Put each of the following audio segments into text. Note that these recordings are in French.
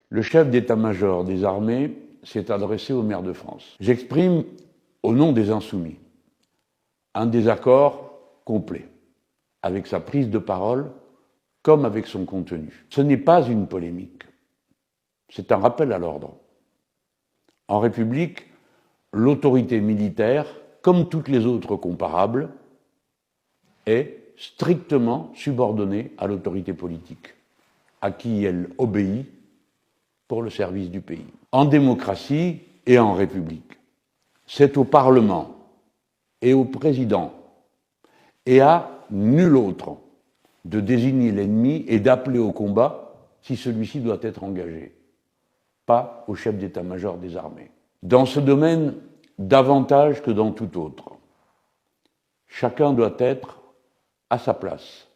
Le chef d'état-major des armées s'est adressé au maire de France. J'exprime, au nom des Insoumis, un désaccord complet avec sa prise de parole comme avec son contenu. Ce n'est pas une polémique, c'est un rappel à l'ordre. En République, l'autorité militaire, comme toutes les autres comparables, est strictement subordonnée à l'autorité politique, à qui elle obéit pour le service du pays. En démocratie et en République, c'est au Parlement et au président et à nul autre de désigner l'ennemi et d'appeler au combat si celui-ci doit être engagé, pas au chef d'état-major des armées. Dans ce domaine, davantage que dans tout autre, chacun doit être à sa place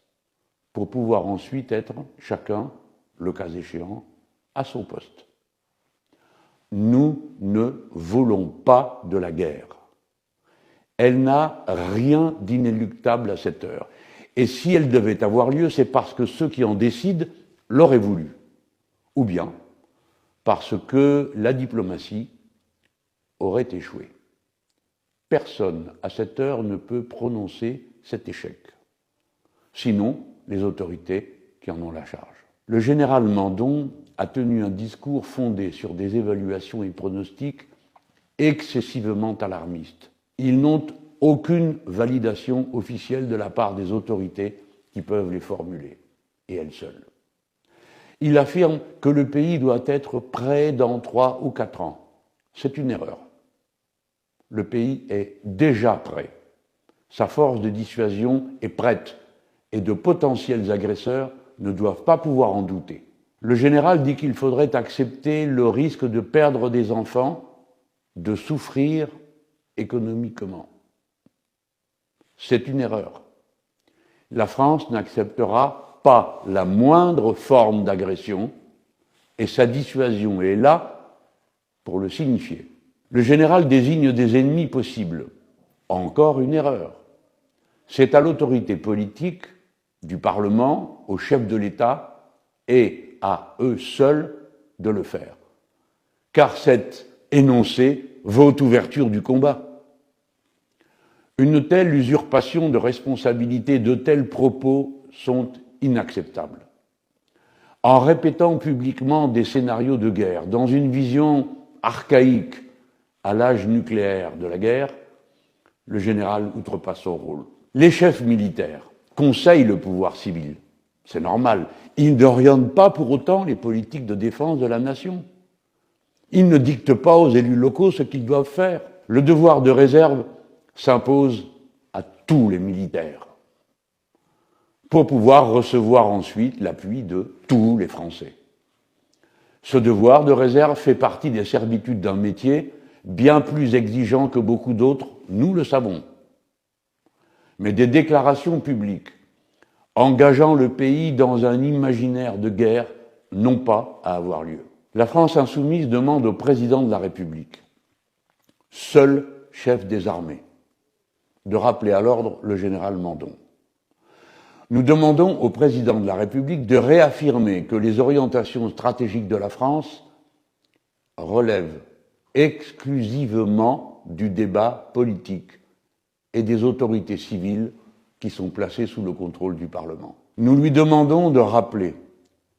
pour pouvoir ensuite être chacun, le cas échéant, à son poste. Nous ne voulons pas de la guerre. Elle n'a rien d'inéluctable à cette heure. Et si elle devait avoir lieu, c'est parce que ceux qui en décident l'auraient voulu. Ou bien parce que la diplomatie aurait échoué. Personne, à cette heure, ne peut prononcer cet échec. Sinon, les autorités qui en ont la charge. Le général Mandon a tenu un discours fondé sur des évaluations et pronostics excessivement alarmistes. Ils n'ont aucune validation officielle de la part des autorités qui peuvent les formuler, et elles seules. Il affirme que le pays doit être prêt dans 3 ou 4 ans. C'est une erreur. Le pays est déjà prêt. Sa force de dissuasion est prête, et de potentiels agresseurs ne doivent pas pouvoir en douter. Le général dit qu'il faudrait accepter le risque de perdre des enfants, de souffrir économiquement. C'est une erreur. La France n'acceptera pas la moindre forme d'agression et sa dissuasion est là pour le signifier. Le général désigne des ennemis possibles. Encore une erreur. C'est à l'autorité politique du Parlement, au chef de l'État et à eux seuls de le faire. Car cet énoncé vaut ouverture du combat. Une telle usurpation de responsabilité, de tels propos sont inacceptables. En répétant publiquement des scénarios de guerre, dans une vision archaïque à l'âge nucléaire de la guerre, le général outrepasse son rôle. Les chefs militaires conseillent le pouvoir civil. C'est normal. Ils n'orientent pas pour autant les politiques de défense de la nation. Ils ne dictent pas aux élus locaux ce qu'ils doivent faire. Le devoir de réserve s'impose à tous les militaires pour pouvoir recevoir ensuite l'appui de tous les Français. Ce devoir de réserve fait partie des servitudes d'un métier bien plus exigeant que beaucoup d'autres, nous le savons. Mais des déclarations publiques engageant le pays dans un imaginaire de guerre n'ont pas à avoir lieu. La France insoumise demande au président de la République, seul chef des armées, de rappeler à l'ordre le général Mandon. Nous demandons au président de la République de réaffirmer que les orientations stratégiques de la France relèvent exclusivement du débat politique et des autorités civiles qui sont placées sous le contrôle du Parlement. Nous lui demandons de rappeler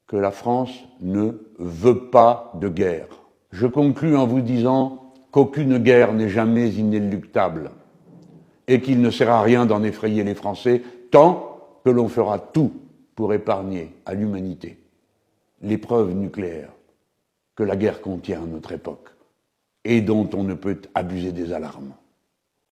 que la France ne veut pas de guerre. Je conclus en vous disant qu'aucune guerre n'est jamais inéluctable et qu'il ne sert à rien d'en effrayer les Français tant que l'on fera tout pour épargner à l'humanité l'épreuve nucléaire que la guerre contient à notre époque et dont on ne peut abuser des alarmes.